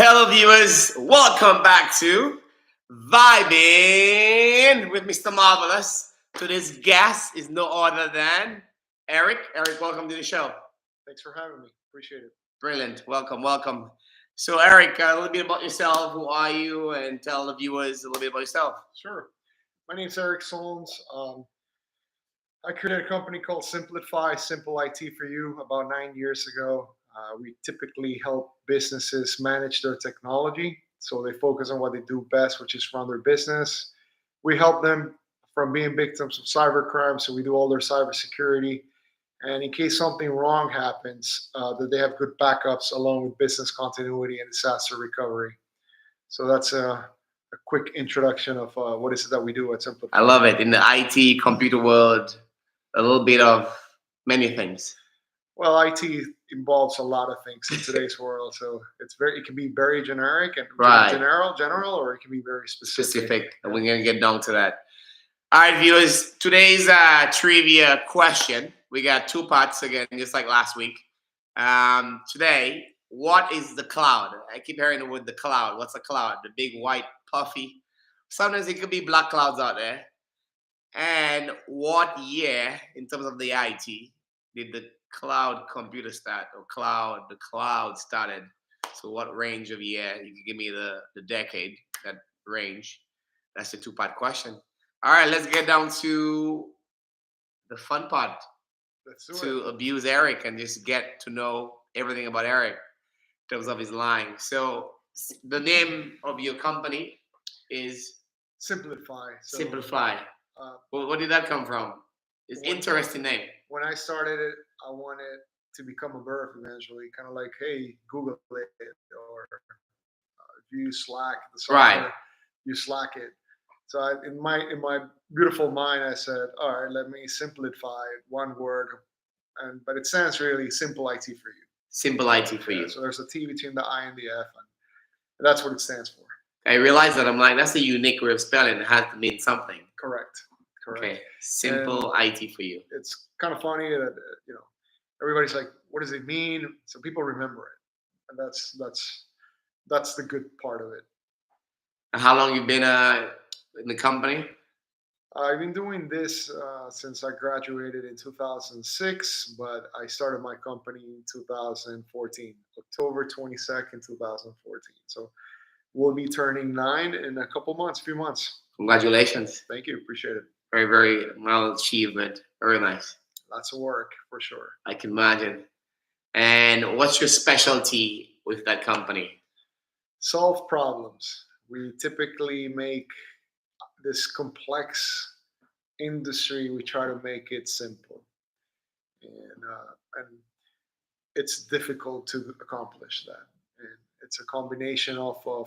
Hello, viewers. Welcome back to Vibing with Mr. Marvelous. Today's guest is no other than Eric. Eric, welcome to the show. Thanks for having me. Appreciate it. Brilliant. Welcome, welcome. So, Eric, a little bit about yourself. Who are you? And tell the viewers a little bit about yourself. Sure. My name's Erick. I created a company called Simplitfy, Simple IT for You, about 9 years ago. We typically help businesses manage their technology. So they focus on what they do best, which is run their business. We help them from being victims of cybercrime. So we do all their cybersecurity. And in case something wrong happens, that they have good backups along with business continuity and disaster recovery. So that's a quick introduction of what is it that we do at Simplify. I love it. In the IT computer world, a little bit of many things. Well, IT involves a lot of things in today's world, so it can be very generic and Right. general, or it can be very specific. And we're gonna get down to that. All right, viewers. Today's trivia question. We got two parts again, just like last week. Today, what is the cloud? I keep hearing the word the cloud. What's a cloud? The big white puffy. Sometimes it could be black clouds out there. And what year, in terms of the IT, did the cloud computer start, or the cloud started? So what range of year? You can give me the decade, that range. That's a two-part question. All right, let's get down to the fun part. Let's do To it. abuse Eric and just get to know everything about Eric in terms of his lying. So the name of your company is Simplify. So, Simplify. uh, Where did that come from? It's What- interesting name. when I started it, I wanted to become a birth eventually, kind of like, hey, Google it, or if you use Slack, the software, Right. you Slack it. So in my beautiful mind, I said, all right, let me simplify it, one word, but it stands really simple IT for you. Simple IT for you. So there's a T between the I and the F, and that's what it stands for. I realized that I'm like, that's a unique way of spelling. It has to mean something. Correct. Okay. Simple IT for you. It's kind of funny that everybody's like, what does it mean? So people remember it, and that's the good part of it. And how long you been in the company? I've been doing this since I graduated in 2006, but I started my company in 2014, October 22nd, 2014. So we'll be turning 9 in a few months. Congratulations. Thank you. Appreciate it. Very, very well achievement. Very nice. Lots of work for sure. I can imagine. And what's your specialty with that company? Solve problems. We typically make this complex industry, we try to make it simple. And it's difficult to accomplish that. And it's a combination of a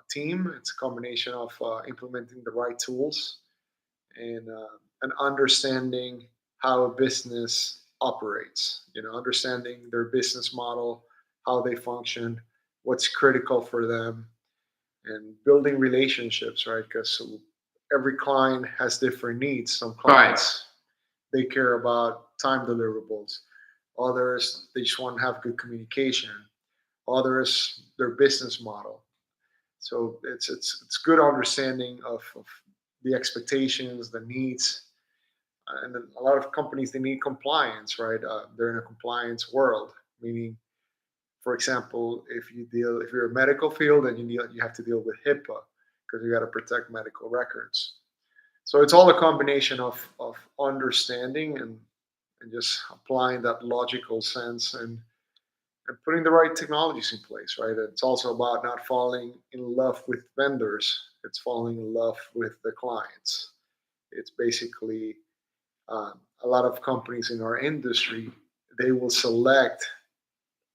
team, it's a combination of implementing the right tools, and understanding how a business operates, understanding their business model, how they function, what's critical for them, and building relationships, right? Because every client has different needs. Some clients, they care about time deliverables. Others, they just want to have good communication. Others, their business model. So it's good understanding of the expectations, the needs, and then a lot of companies, they need compliance, right? They're in a compliance world, meaning, for example, if you're a medical field, then you have to deal with HIPAA because you got to protect medical records. So it's all a combination of understanding and just applying that logical sense, and putting the right technologies in place, right? It's also about not falling in love with vendors. It's falling in love with the clients. It's basically a lot of companies in our industry, they will select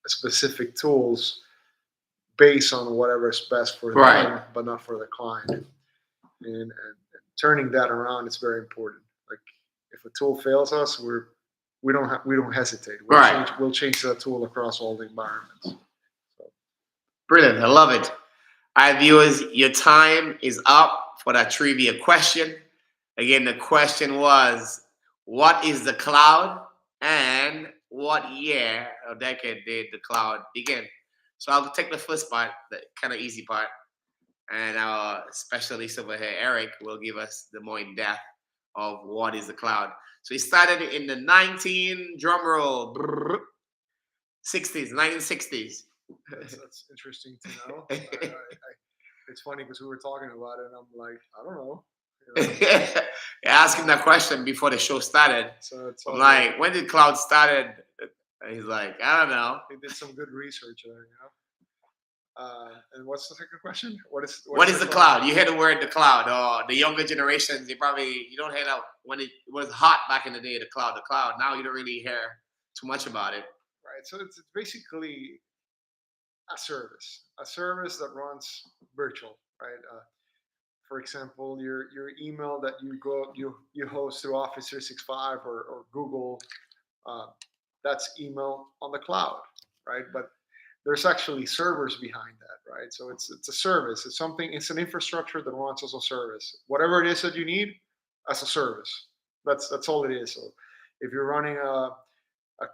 specific tools based on whatever is best for them, but not for the client. And turning that around is very important. Like, if a tool fails us, we don't hesitate. We'll change that tool across all the environments. So. Brilliant. I love it. All right, viewers, your time is up for that trivia question. Again, the question was, what is the cloud, and what year or decade did the cloud begin? So I'll take the first part, the kind of easy part, and our specialist over here, Eric, will give us the more in depth of what is the cloud. So he started in the 19 drum roll 60s, 1960s. That's interesting to know. It's funny because we were talking about it, and I'm like, I don't know. You know? Ask him that question before the show started. So it's I'm all like, good. when did cloud started? And he's like, I don't know. He did some good research there, you know. And what's the second question? What is the cloud? You hear the word the cloud, or the younger generations, you don't hear that when it was hot back in the day, the cloud, the cloud. Now you don't really hear too much about it. Right. So it's basically a service that runs virtual, right? For example, your email that you host through Office 365 or Google, uh, that's email on the cloud, right? But there's actually servers behind that, right? So it's a service. It's something. It's an infrastructure that runs as a service. Whatever it is that you need, as a service. That's all it is. So if you're running a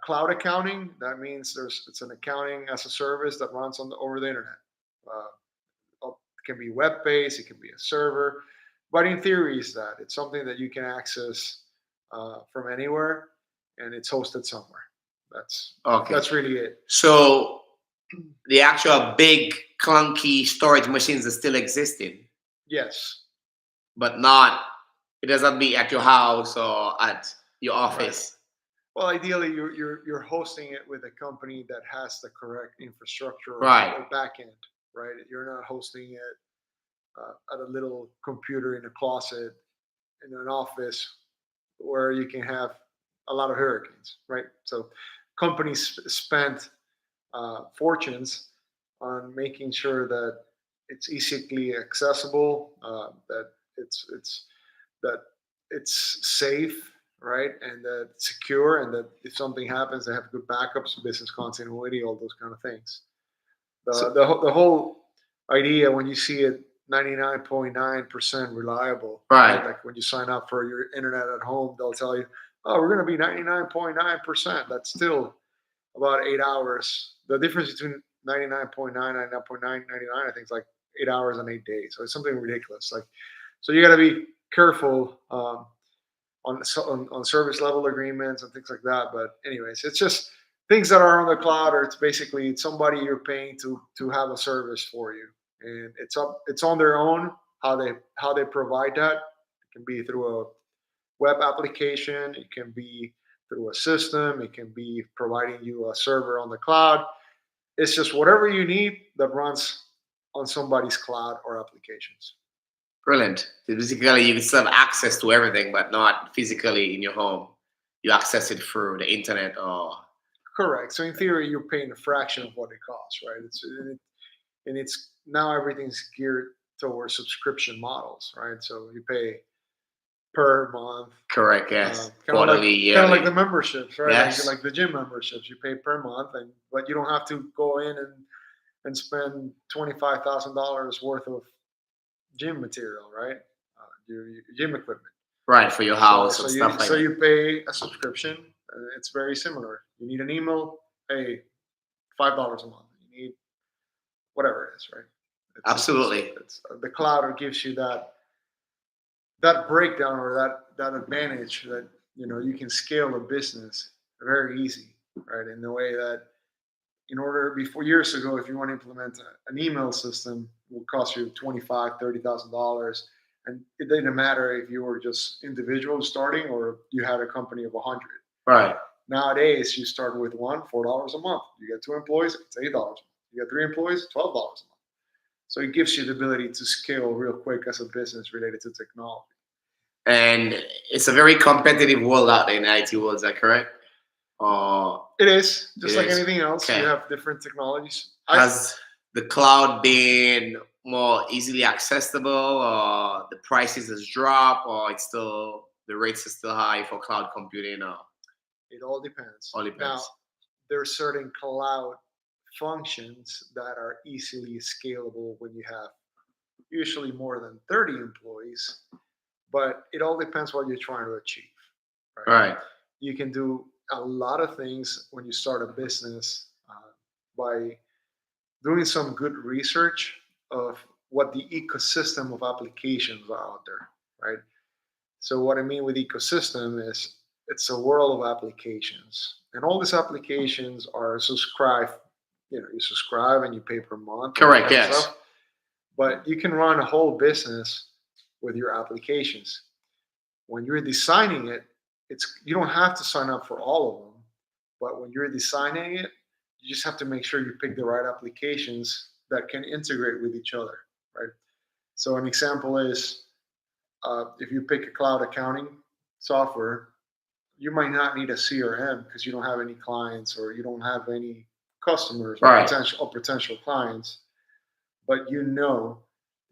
cloud accounting, that means it's an accounting as a service that runs over the internet. It can be web based, it can be a server, but in theory, is that it's something that you can access from anywhere, and it's hosted somewhere. Okay. That's really it. So the actual big clunky storage machines are still existing, Yes. but not. It doesn't be at your house or at your Right. office. Well, ideally, you're hosting it with a company that has the correct infrastructure Right. or back end, right? You're not hosting it at a little computer in a closet in an office where you can have a lot of hurricanes, right? So companies spend fortunes on making sure that it's easily accessible, that it's that it's safe, right, and that it's secure, and that if something happens, they have good backups, business continuity, all those kind of things. So The whole idea when you see it 99.9% reliable, right. like when you sign up for your internet at home, they'll tell you, oh, we're going to be 99.9%. That's still about 8 hours. The difference between 99.9, 99.9, 99, I think is like 8 hours and 8 days. So it's something ridiculous. Like, so you got to be careful on service level agreements and things like that. But anyways, it's just things that are on the cloud, or it's basically somebody you're paying to have a service for you, and it's on their own how they provide that. It can be through a web application, it can be through a system, it can be providing you a server on the cloud. It's just whatever you need that runs on somebody's cloud or applications. Brilliant. Basically, you can still have access to everything, but not physically in your home. You access it through the internet or. Correct. So in theory, you're paying a fraction of what it costs, right? And it's now everything's geared towards subscription models, right? So you pay per month. Correct. Yes. Quarterly, kind of like the memberships, right? Yes. Like the gym memberships, you pay per month, but you don't have to go in and spend $25,000 worth of gym material, right? Your gym equipment. Right, for your house and stuff like so that. you pay a subscription. It's very similar. You need an email, pay $5 a month. You need whatever it is, right? Absolutely. The cloud gives you that breakdown or that advantage that you can scale a business very easy, right? In the way that in order before years ago, if you want to implement an email system, it would cost you $25,000, $30,000, and it didn't matter if you were just individual starting or you had a company of 100. Right. Nowadays, you start with $4 a month. You get 2 employees, it's $8 a month. You get 3 employees, $12 a month. So it gives you the ability to scale real quick as a business related to technology. And it's a very competitive world out there in the IT world. Is that correct? It is just like anything else. Okay. You have different technologies. Has the cloud been more easily accessible, or the prices has dropped, or it's still the rates are still high for cloud computing? Or it all depends. All depends. Now, there are certain cloud functions that are easily scalable when you have usually more than 30 employees, but it all depends what you're trying to achieve. Right. You can do a lot of things when you start a business by doing some good research of what the ecosystem of applications are out there, right? So what I mean with ecosystem is it's a world of applications, and all these applications are subscribed. You subscribe and you pay per month and that Correct. kind of Yes. stuff. But you can run a whole business with your applications. When you're designing it, it's you don't have to sign up for all of them. But when you're designing it, you just have to make sure you pick the right applications that can integrate with each other, right? So an example is if you pick a cloud accounting software, you might not need a CRM because you don't have any clients or you don't have any customers Right. or potential clients, but you know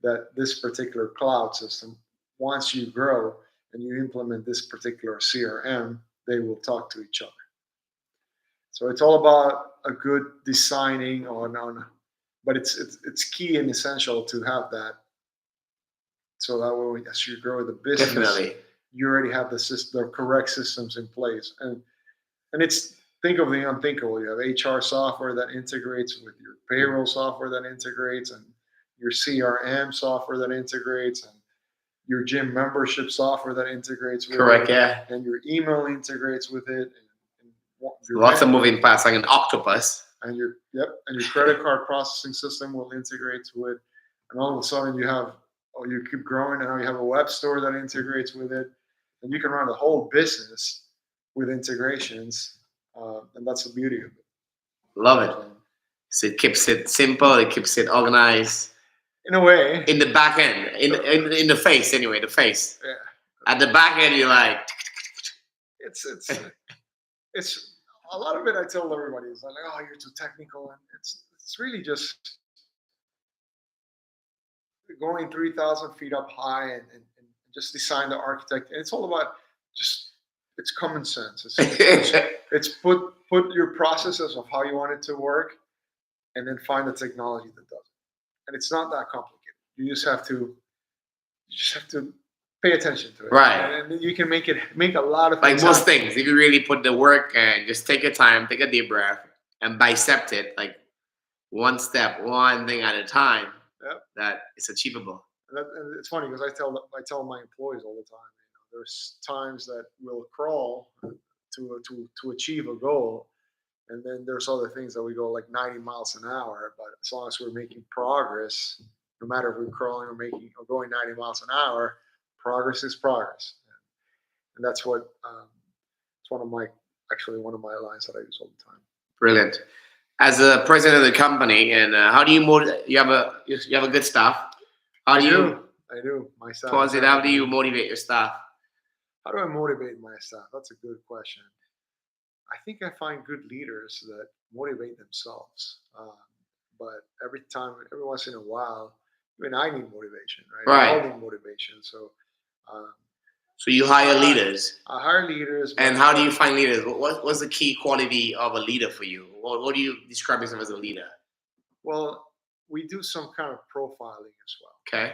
that this particular cloud system, once you grow and you implement this particular CRM, they will talk to each other. So it's all about a good designing on but it's key and essential to have that so that way as you grow the business, Definitely. you already have the correct systems in place. And it's think of the unthinkable. You have HR software that integrates with your payroll software that integrates, and your CRM software that integrates, and your gym membership software that integrates with Correct. it, Yeah. and your email integrates with it, and your Lots of moving parts like an octopus. and your credit card processing system will integrate to it, and all of a sudden you keep growing, and now you have a web store that integrates with it, and you can run the whole business with integrations, and that's the beauty of it. Love it. So, So it keeps it simple. It keeps it organized. in a way, In the back end, in the face anyway. The face. yeah, At the back end, you're like, it's it's a lot of it. I tell everybody is like, oh, you're too technical, and it's really just going 3,000 feet up high and just design the architect. And it's all about just it's common sense. It's put your processes of how you want it to work, and then find the technology that does it. And it's not that complicated. You just have to pay attention to it, right. and you can make a lot of Like things most happen. things, if you really put the work and just take your time, take a deep breath, and dissect it like one step, one thing at a time, Yeah. that is achievable. And it's funny because I tell my employees all the time. There's times that we'll crawl to achieve a goal, and then there's other things that we go like 90 miles an hour. But as long as we're making progress, no matter if we're crawling or going 90 miles an hour, progress is progress, and that's what it's one of my lines that I use all the time. Brilliant. As a president of the company, and how do you motivate? You have a good staff. How I do you do, I do. My staff is pause it? How do you everything. motivate your staff? How do I motivate my staff? That's a good question. I think I find good leaders that motivate themselves. But every once in a while, even I need motivation, right? We all Right. need motivation. So um, So you hire leaders, I hire leaders, and but how do you find leaders? What's the key quality of a leader for you? What do you describe yourself as a leader? well, we do some kind of profiling as well. Okay.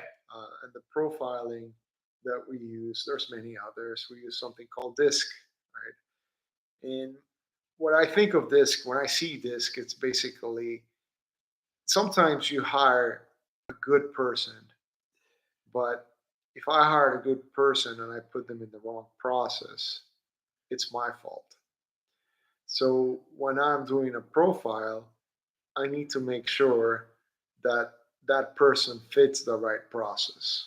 And the profiling that we use, there's many others. We use something called DISC, right? And what I think of DISC, when I see DISC, it's basically sometimes you hire a good person, but if I hired a good person and I put them in the wrong process, it's my fault. So when I'm doing a profile, I need to make sure that that person fits the right process.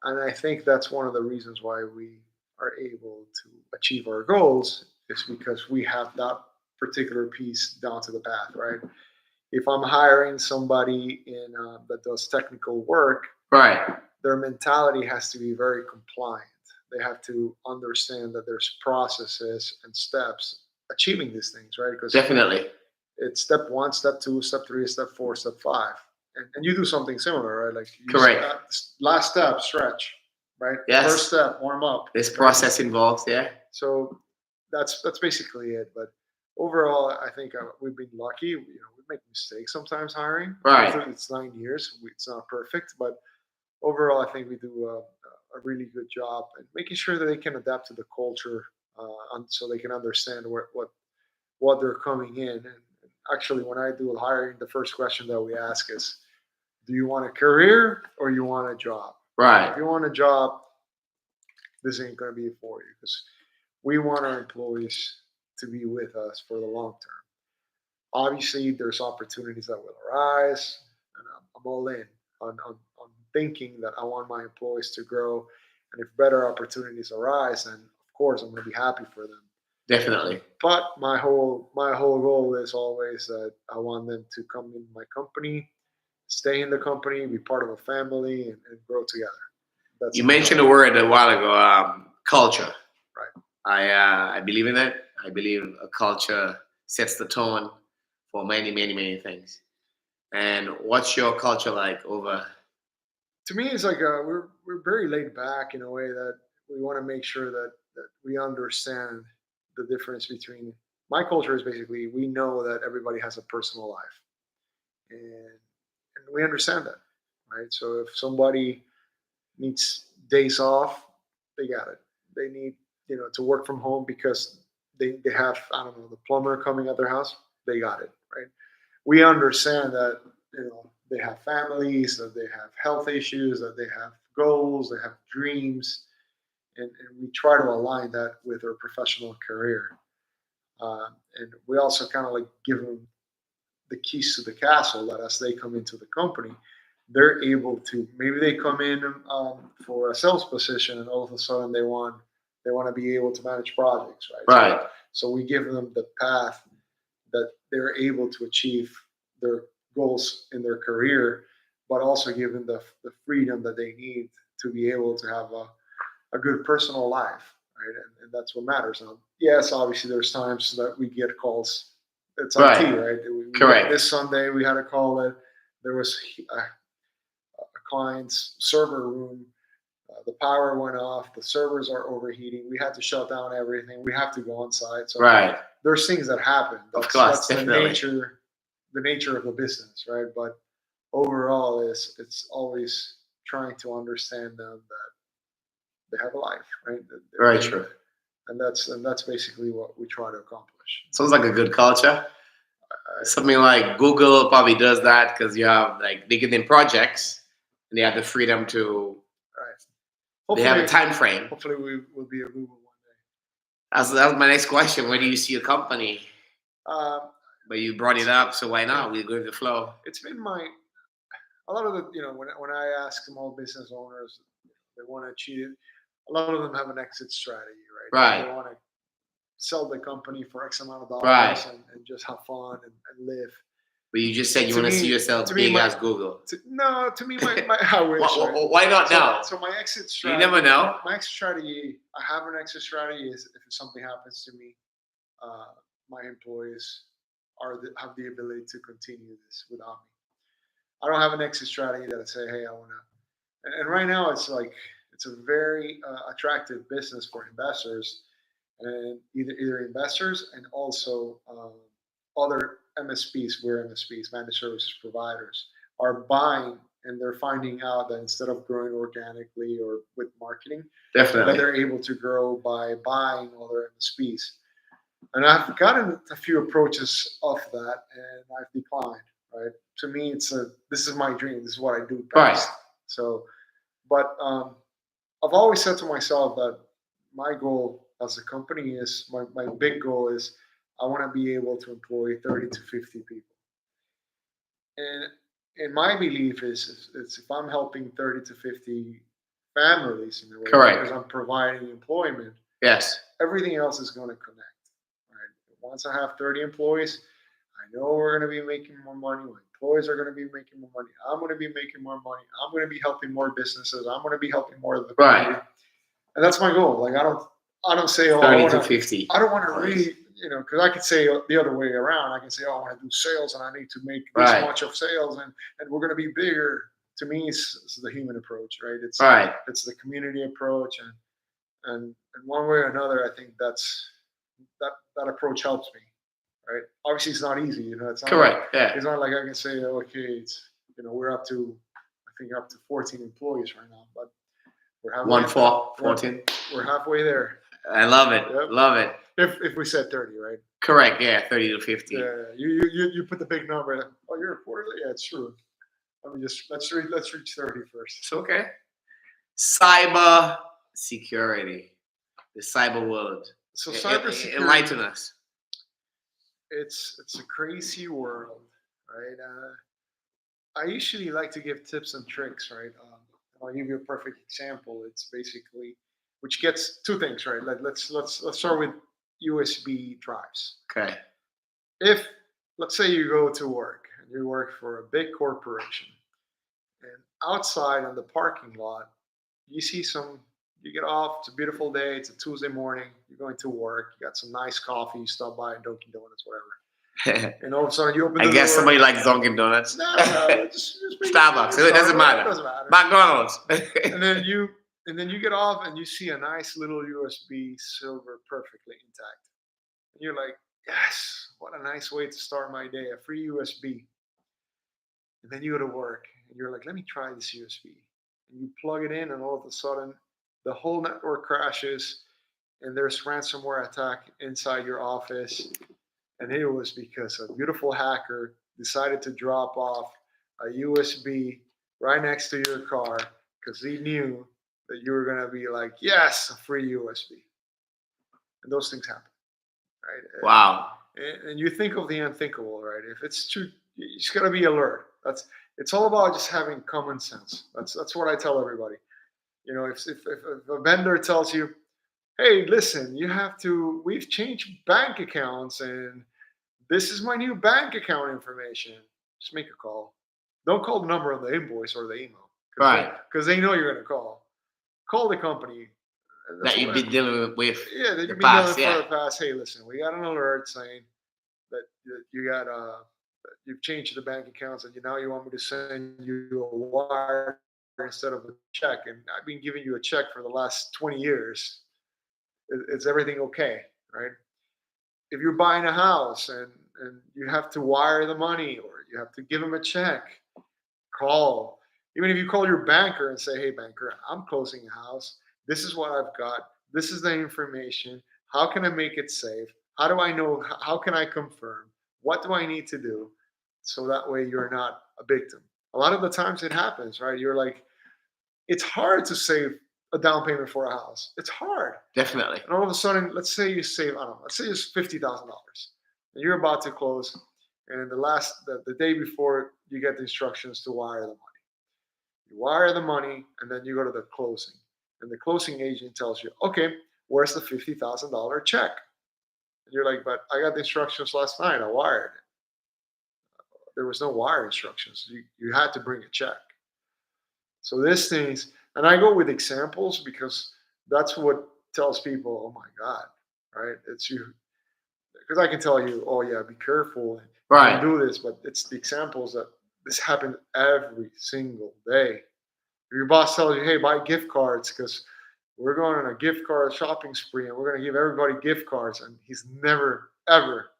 And I think that's one of the reasons why we are able to achieve our goals is because we have that particular piece down to the path, right? If I'm hiring somebody in that does technical work, Right. their mentality has to be very compliant. They have to understand that there's processes and steps achieving these things, right? Because Definitely. it's step one, step two, step three, step four, step five. And you do something similar, right? Like Correct. last step, stretch, right? Yes. First step, warm up. This right? process involves, yeah. So that's basically it. But overall, I think we've been lucky. We make mistakes sometimes hiring. Right. It's 9 years. It's not perfect, but overall, I think we do a really good job and making sure that they can adapt to the culture, so they can understand what they're coming in, and actually, when I do hiring, the first question that we ask is, do you want a career or you want a job? Right. If you want a job, this ain't going to be for you, because we want our employees to be with us for the long term. Obviously, there's opportunities that will arise, and I'm all in on thinking that I want my employees to grow. And if better opportunities arise, then of course I'm going to be happy for them. Definitely. But my whole goal is always that I want them to come in my company, stay in the company, be part of a family, and grow together. That's You my mentioned a goal. word a while ago, culture. Right. I believe in it. I believe a culture sets the tone for many things. And what's your culture like over? To me, it's like we're very laid back in a way that we want to make sure that we understand the difference between. My culture is basically, we know that everybody has a personal life, and we understand that, right? So if somebody needs days off, they got it. They need, to work from home because they have, I don't know, the plumber coming at their house. They got it, right? We understand that, they have families, that they have health issues, that they have goals, they have dreams, and we try to align that with their professional career. And we also kind of like give them the keys to the castle, that as they come into the company, they're able to, maybe they come in for a sales position, and all of a sudden they want to be able to manage projects, right? Right. So we give them the path that they're able to achieve their goals in their career, but also give them the freedom that they need to be able to have a good personal life, right? And that's what matters. Yes, obviously there's times that we get calls. It's IT, Right. right? Correct. This Sunday we had a call that there was a client's server room. The power went off. The servers are overheating. We had to shut down everything. We have to go on site. So Right. there's things that happen. Of That's course, that's definitely. the nature of the business, right? But overall, is it's always trying to understand them that they have a life, right? Very true. And that's basically what we try to accomplish. Sounds like a good culture. I, Something like Google probably does that because you have like they give them projects and they have the freedom to. right. They have a Hopefully, time frame. hopefully we will be a Google one day. That's my next question. Where do you see a company? Um, But you brought it up, so why not? We go with the flow. it's been a lot of the, when I ask small business owners, they want to achieve. A lot of them have an exit strategy, right? Right. They want to sell the company for X amount of Right. dollars, and just have fun and live. But you just said you To want to see me, yourself to me, big as Google. no, to me, I wish. Right? Why not So, now? so my exit You strategy. never know. My exit strategy. I have an exit strategy. Is if something happens to me, uh, my employees have the ability to continue this without me. I don't have an exit strategy that I say, hey, I want to. And right now, it's like it's a very attractive business for investors, and either investors and also other MSPs, we're MSPs, managed services providers, are buying, and they're finding out that instead of growing organically or with marketing, that Definitely. they're able to grow by buying other MSPs. And I've gotten a few approaches of that, and I've declined. Right? To me, this is my dream. This is what I do Right. best. So, but I've always said to myself that my goal as a company is my big goal is I want to be able to employ 30 to 50 people. And my belief is if I'm helping 30 to 50 families in a way, Correct. because I'm providing employment, Yes. everything else is going to connect. Right? Once I have 30 employees, I know we're going to be making more money. My employees are going to be making more money. I'm going to be making more money. I'm going to be helping more businesses. I'm going to be helping more of the community. Right. And that's my goal. Like I don't say, oh, 30 to 50. I don't want to really, because I could say the other way around. I can say, oh, I want to do sales and I need to make this Right. much of sales, and we're going to be bigger. To me, it's the human approach, right? Right. It's the community approach, and one way or another, I think that approach helps me, right? Obviously, it's not easy, It's not Correct. Like, Yeah. it's not like I can say, okay, we're up to, I think up to 14 employees right now, but we're halfway. 14. We're halfway there. I love it. Yep. Love it. If we said 30, right? Correct. Yeah, 30 to 50. Yeah, you put the big number. Oh, you're a quarterly. Yeah, it's true. Let me just let's reach 30 first. It's okay. Cyber security, the cyber world. So cybersecurity, Enlighten us. it's a crazy world, right? I usually like to give tips and tricks, right? I'll give you a perfect example. It's basically, which gets two things, right? Let's start with USB drives. Okay. If let's say you go to work and you work for a big corporation, and outside on the parking lot, you see some. You get off. It's a beautiful day. It's a Tuesday morning. You're going to work. You got some nice coffee. You stop by Dunkin' Donuts, whatever. And all of a sudden, you open the I guess door. somebody likes Dunkin' Donuts. No, just Starbucks. It doesn't matter. It doesn't matter. McDonald's. And then you get off and you see a nice little USB silver perfectly intact. And you're like, yes, what a nice way to start my day, a free USB. And then you go to work and you're like, let me try this USB. And you plug it in and all of a sudden the whole network crashes and there's ransomware attack inside your office. And it was because a beautiful hacker decided to drop off a USB right next to your car because he knew that you were going to be like, yes, a free USB. And those things happen, right? Wow. And you think of the unthinkable, right? If it's true, you just got to be alert. It's all about just having common sense. That's what I tell everybody. You know, if a vendor tells you, hey, listen, we've changed bank accounts and this is my new bank account information. Just make a call. Don't call the number on the invoice or the email. Right. Because they know you're going to call. Call the company. That you've been dealing with. Yeah, that the you've been past, dealing for the past. Hey, listen, we got an alert saying that you got you've changed the bank accounts and now you want me to send you a wire instead of a check. And I've been giving you a check for the last 20 years. Is everything okay, right? If you're buying a house and you have to wire the money or you have to give them a check, call. Even if you call your banker and say, hey, banker, I'm closing a house. This is what I've got. This is the information. How can I make it safe? How do I know? How can I confirm? What do I need to do? So that way you're not a victim. A lot of the times it happens, right? You're like, it's hard to save a down payment for a house. It's hard. Definitely. And all of a sudden, let's say you save, I don't know, let's say it's $50,000. And you're about to close. And the day before, you get the instructions to wire the money. You wire the money, and then you go to the closing. And the closing agent tells you, okay, where's the $50,000 check? And you're like, but I got the instructions last night. I wired it. There was no wire instructions. You had to bring a check. So these things, and I go with examples because that's what tells people, oh my God, right? It's you. Because I can tell you, oh yeah, be careful. Right. Don't do this, but it's the examples that this happens every single day. Your boss tells you, hey, buy gift cards because we're going on a gift card shopping spree and we're going to give everybody gift cards. And he's never, ever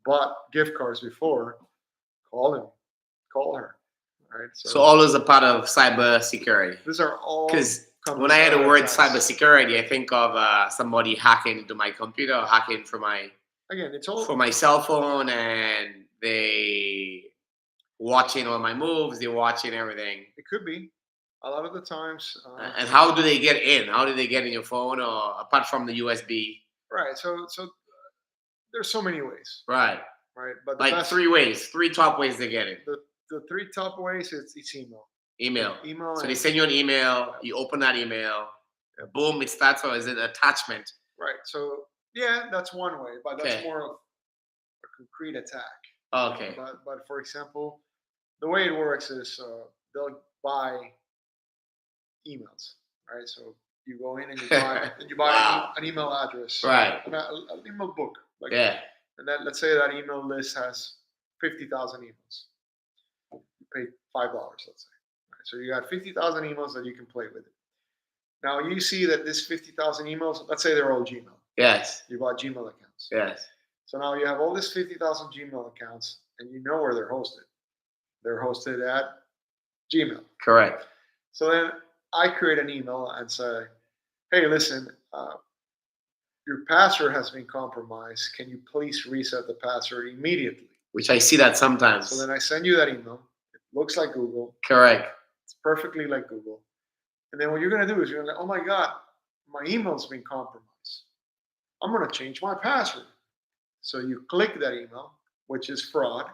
bought gift cards before. Call him, call her. Right? So all is a part of cyber security. These are all, because when I hear the word cyber security, I think of somebody hacking into my computer or hacking from my cell phone, and they watching all my moves. They're watching everything. It could be. A lot of the times. And how do they get in? How do they get in your phone, or apart from the USB? Right. So there's so many ways. Right. Right. But like three top ways they get in. The three top ways, it's email. Email. So they send you an email. You open that email. Boom! It starts. Or is it attachment? Right. So yeah, that's one way, but that's more of a concrete attack. Okay. But for example, the way it works is they'll buy emails, right? So you go in and you buy an email address, right? An email book, and then let's say that email list has 50,000 emails. You pay $5, let's say. Right? So you got 50,000 emails that you can play with it. Now you see that this 50,000 emails, let's say they're all Gmail. Yes. You bought Gmail accounts. Yes. So now you have all these 50,000 Gmail accounts, and you know where they're hosted. They're hosted at Gmail. Correct. So then I create an email and say, hey, listen, your password has been compromised. Can you please reset the password immediately? Which I see that sometimes. So then I send you that email. It looks like Google. Correct. It's perfectly like Google. And then what you're going to do is you're going to, oh my God, my email's been compromised. I'm going to change my password. So you click that email, which is fraud,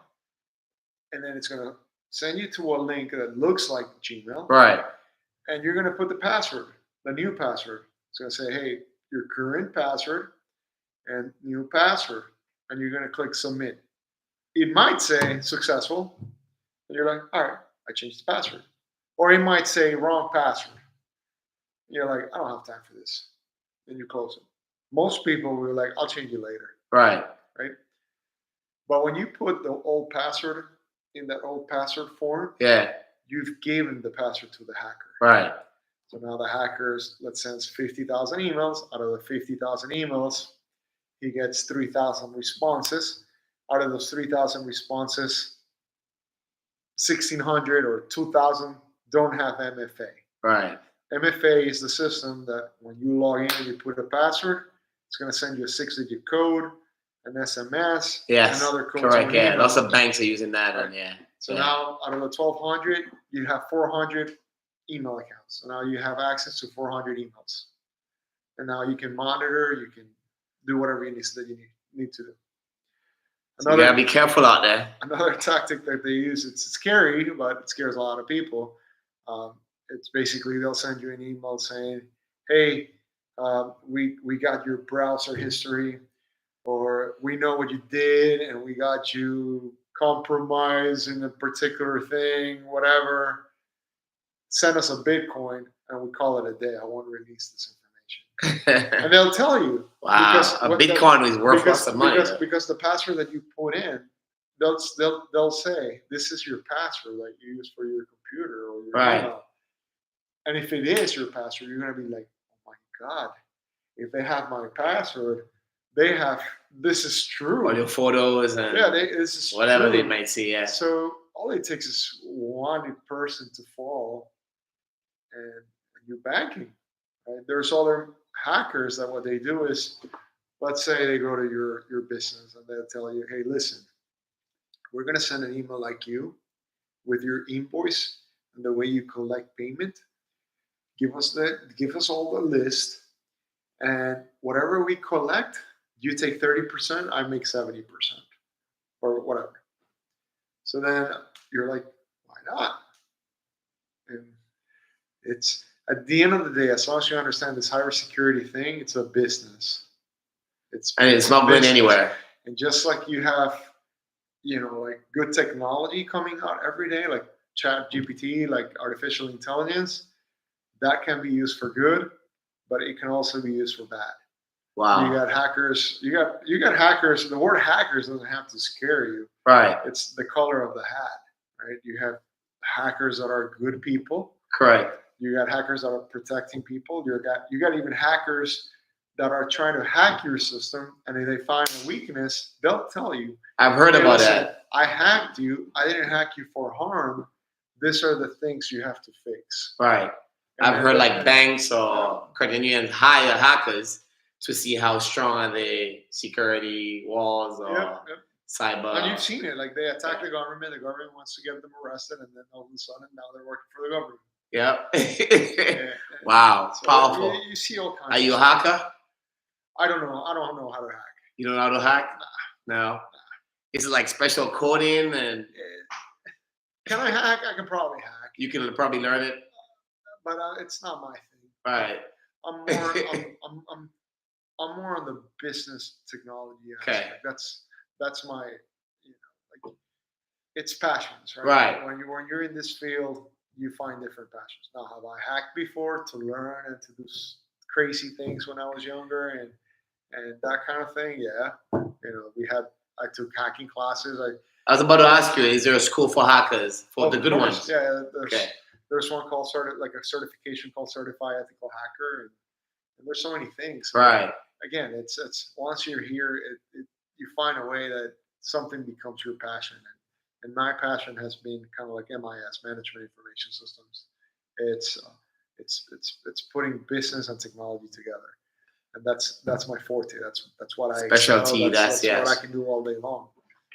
and then it's going to send you to a link that looks like Gmail. Right. And you're going to put the password, the new password. It's going to say, hey, your current password and new password. And you're going to click submit. It might say successful. And you're like, all right, I changed the password. Or it might say wrong password. You're like, I don't have time for this. Then you close it. Most people will be like, I'll change it later. Right. Right. But when you put the old password in that old password form, yeah, you've given the password to the hacker. Right. So now the hackers, let's send 50,000 emails. Out of the 50,000 emails, he gets 3,000 responses. Out of those 3,000 responses, 1,600 or 2,000 don't have MFA. Right. MFA is the system that when you log in and you put a password, it's going to send you a 6-digit code, an SMS, yes, another code. Correct. Yeah, lots of banks are using that. Right. And yeah. So yeah. now out of the 1,200, you have 400 email accounts. So now you have access to 400 emails. And now you can monitor, you can do whatever you need to do. So you gotta be careful out there. Another tactic that they use, it's scary, but it scares a lot of people. It's basically they'll send you an email saying, hey, we got your browser history, or we know what you did and we got you compromised in a particular thing, whatever. Send us a Bitcoin and we call it a day. I won't release this information. And they'll tell you. Wow, because a Bitcoin is worth lots of money. Because the password that you put in, they'll say, this is your password that you use for your computer or your email. And if it is your password, you're going to be like, oh my God, if they have my password, they have, this is true. All your photos and this is whatever true. They might see, yeah. So all it takes is one person to fall and you're banking. Right? There's other hackers that what they do is, let's say they go to your business and they'll tell you, hey, listen, we're going to send an email like you with your invoice and the way you collect payment. Give us all the list, and whatever we collect, you take 30%, I make 70%, or whatever. So then you're like, why not? And it's at the end of the day, as long as you understand this higher security thing, it's a business. It's not going anywhere. And just like you have, like good technology coming out every day, like ChatGPT, like artificial intelligence, that can be used for good, but it can also be used for bad. Wow. You got hackers. You got hackers. The word hackers doesn't have to scare you. Right. It's the color of the hat. Right. You have hackers that are good people. Correct. You got hackers that are protecting people. You got even hackers that are trying to hack your system, and if they find a weakness, they'll tell you. I've heard about that. I hacked you. I didn't hack you for harm. These are the things you have to fix. Right. I've heard like banks or credit unions hire hackers to see how strong are the security walls or cyber. And you've seen it. Like they attack the government. The government wants to get them arrested, and then all of a sudden now they're working for the government. Yep. Wow. So powerful. You see all kinds. Are you a hacker? I don't know. I don't know how to hack. You don't know how to hack? No. Is it like special coding and? Can I hack? I can probably hack. You can probably learn it. But it's not my thing. Right. I'm more. I'm more on the business technology aspect. Okay. That's my. Like it's passions, right? Right. When you're in this field, you find different passions. Now, have I hacked before to learn and to do crazy things when I was younger and that kind of thing? Yeah. I took hacking classes. I was about to ask you, is there a school for hackers for the good ones? Yeah. There's one called a certification called Certified Ethical Hacker, and there's so many things. Right. Again, it's once you're here, you find a way that something becomes your passion. And my passion has been kind of like MIS, Management Information Systems. It's putting business and technology together. and that's my forte. That's what I excel. Specialty. That's what I Yes. can do all day long.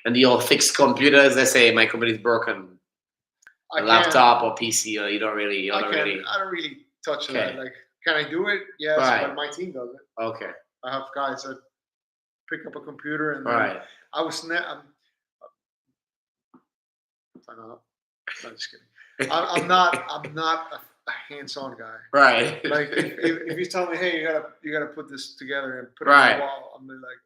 And the old fixed computers. Let's say my computer is broken, I a can laptop or PC, or you don't really, you I don't can really. I don't really touch that. Okay. Like, can I do it? Yes, Right. but my team does it. Okay. I have guys that pick up a computer, and then Right. I was I'm just kidding. I'm not a hands-on guy. Right. Like, if you tell me, hey, you gotta put this together and put it on Right. the wall, I'm like,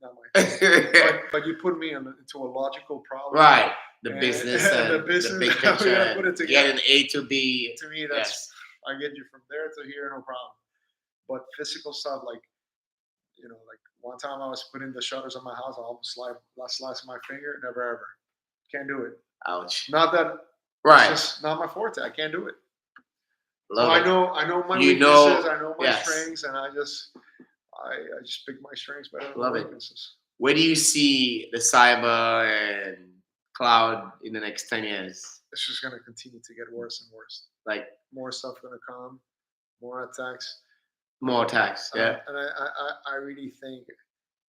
not my thing. But you put me into a logical problem, Right. The and business the and business, the big we picture gotta put it and together. getting A to B. To me, Yes. I get you from there to here, no problem. But physical stuff, like, like one time I was putting the shutters on my house, I almost sliced my finger. Never ever, can't do it. Ouch. Not that it's Right. just not my forte. I can't do it. So Love I it. know my You weaknesses. know. I know my Yes. strengths, and I just pick my strengths better than Love my it. weaknesses. Where do you see the cyber and cloud in the next 10 years? It's just gonna continue to get worse and worse. Like More stuff gonna come, more attacks, more attacks. Yeah. and I really think you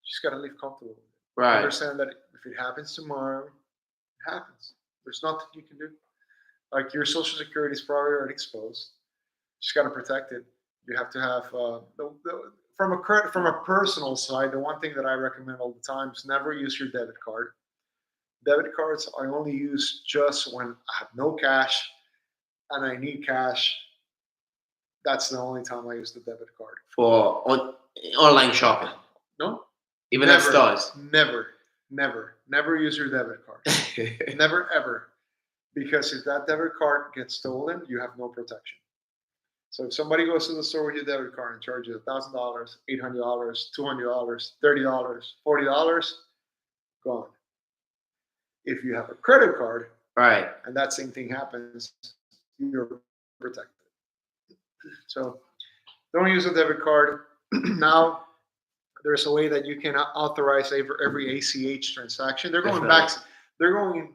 just gotta live comfortable with it. Right. Understand that if it happens tomorrow, it happens. There's nothing you can do. Like, your social security is probably already exposed. Just got to protect it. You have to have from a personal side. The one thing that I recommend all the time is never use your debit card. Debit cards I only use just when I have no cash and I need cash. That's the only time I use the debit card. For online shopping, No, even at never, stores. never use your debit card. Never ever, because if that debit card gets stolen, you have no protection. So if somebody goes to the store with your debit card and charges you $1,000, $800, $200, $30, $40, gone. If you have a credit card Right. and that same thing happens, you're protected. So don't use a debit card. Now there's a way that you can authorize every ACH transaction. They're going back. Definitely.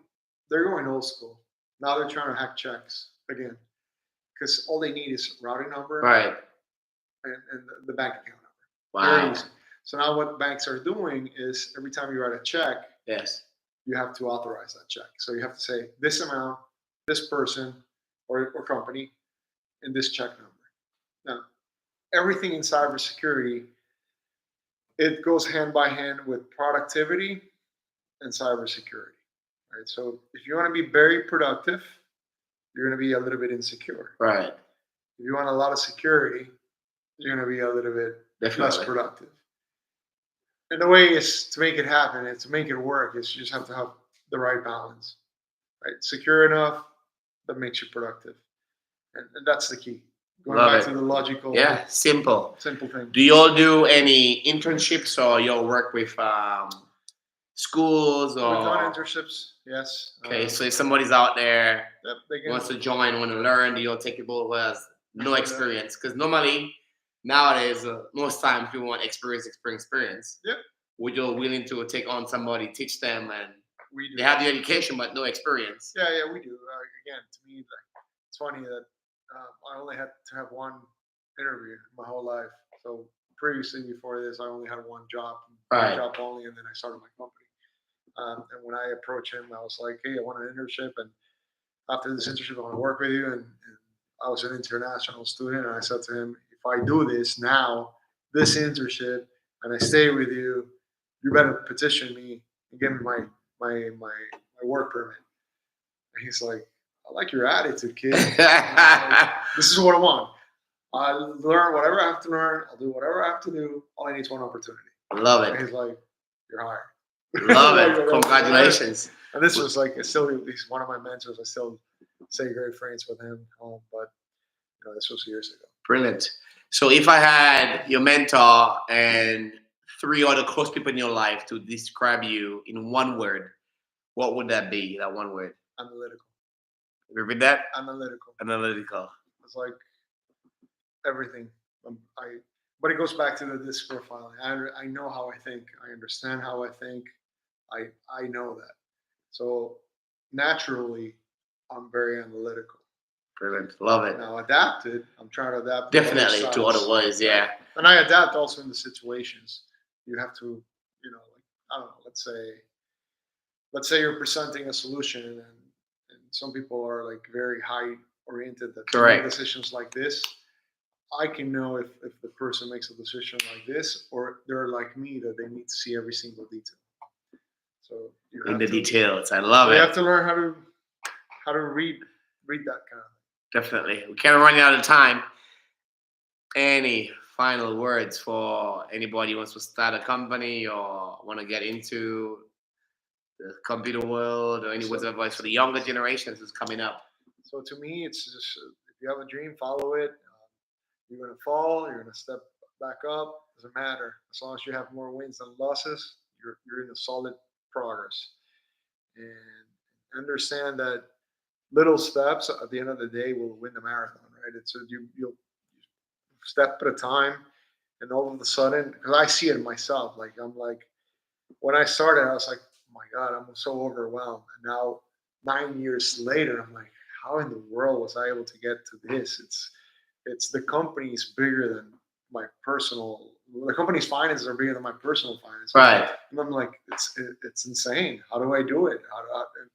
They're going old school. Now they're trying to hack checks again, because all they need is routing number, Right. and the bank account number. Wow. Very easy. So now what banks are doing is every time you write a check, Yes. you have to authorize that check. So you have to say this amount, this person or company, and this check number. Now, everything in cybersecurity, it goes hand by hand with productivity and cybersecurity. Right. So if you want to be very productive, you're going to be a little bit insecure. Right. If you want a lot of security, you're going to be a little bit less Definitely. productive. And the way is to make it happen and to make it work is you just have to have the right balance. Right. Secure enough that makes you productive. And that's the key. Going Love back it. to the logical, Yeah. Simple. simple thing. Do you all do any internships or you all work with schools We've done or? internships, yes. Okay, so if somebody's out there Yep, they can. wants to join, want to learn, do you all take people who has no experience? Because normally nowadays, most times people want experience. Yep. Would you willing to take on somebody, teach them, and We do. they have the education but no experience? Yeah, we do. Again, to me, it's funny that I only had to have one interview my whole life. So previously, before this, I only had one job, Right. one job only, and then I started my company. And when I approached him, I was like, "Hey, I want an internship, and after this internship, I want to work with you." And I was an international student, and I said to him, "If I do this now, this internship, and I stay with you, you better petition me and give me my work permit." And he's like, "I like your attitude, kid. This is what I want. I learn whatever I have to learn. I'll do whatever I have to do. All I need is one opportunity." Love And it. he's like, "You're hired." Love Like, it. Congratulations. And this was like he's one of my mentors. I still stay great friends with him. But this was years ago. Brilliant. So if I had your mentor and 3 other close people in your life to describe you in one word, what would that be? That one word. Analytical. Repeat that. Analytical. Analytical. It's like everything. But it goes back to the disc profiling. I know how I think. I understand how I think. I know that. So naturally, I'm very analytical. Brilliant. Love it. Now adapt it. I'm trying to adapt to other Definitely to what it sides. was. Yeah. And I adapt also in the situations. You have to, like I don't know. Let's say you're presenting a solution, and some people are like very high oriented that they make Correct. decisions like this. I can know if the person makes a decision like this, or they're like me that they need to see every single detail. So you In have the to details. I so love you it. have to learn how to read that kind of. Definitely. We kind of running out of time. Any final words for anybody who wants to start a company or want to get into the computer world, or any words of advice for the younger generations who's coming up? So to me, it's just if you have a dream, follow it. You're gonna fall. You're gonna step back up. Doesn't matter as long as you have more wins than losses. You're in a solid progress, and understand that little steps at the end of the day will win the marathon. Right? It's you'll step at a time, and all of a sudden, because I see it myself. Like I'm like when I started, I was like, oh my God, I'm so overwhelmed. And now 9 years later, I'm like, how in the world was I able to get to this? It's the company's bigger than my personal. The company's finances are bigger than my personal finances. Right. And I'm like, it's insane. How do I do it? And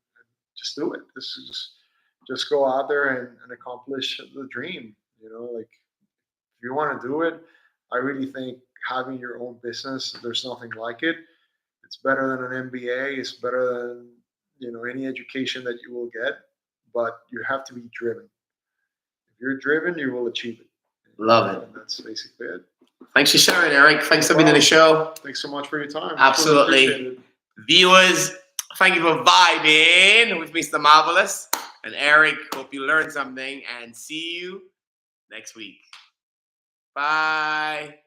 just do it. This is just go out there and accomplish the dream. Like if you want to do it, I really think having your own business, there's nothing like it. It's better than an MBA. It's better than any education that you will get. But you have to be driven. If you're driven, you will achieve it. Love it. And that's basically it. Thanks for sharing, Eric. Thanks No for being on the problem. show. Thanks so much for your time. Absolutely. Really appreciate it. Viewers, thank you for vibing with Mr. Marvelous and Eric. Hope you learned something, and see you next week. Bye.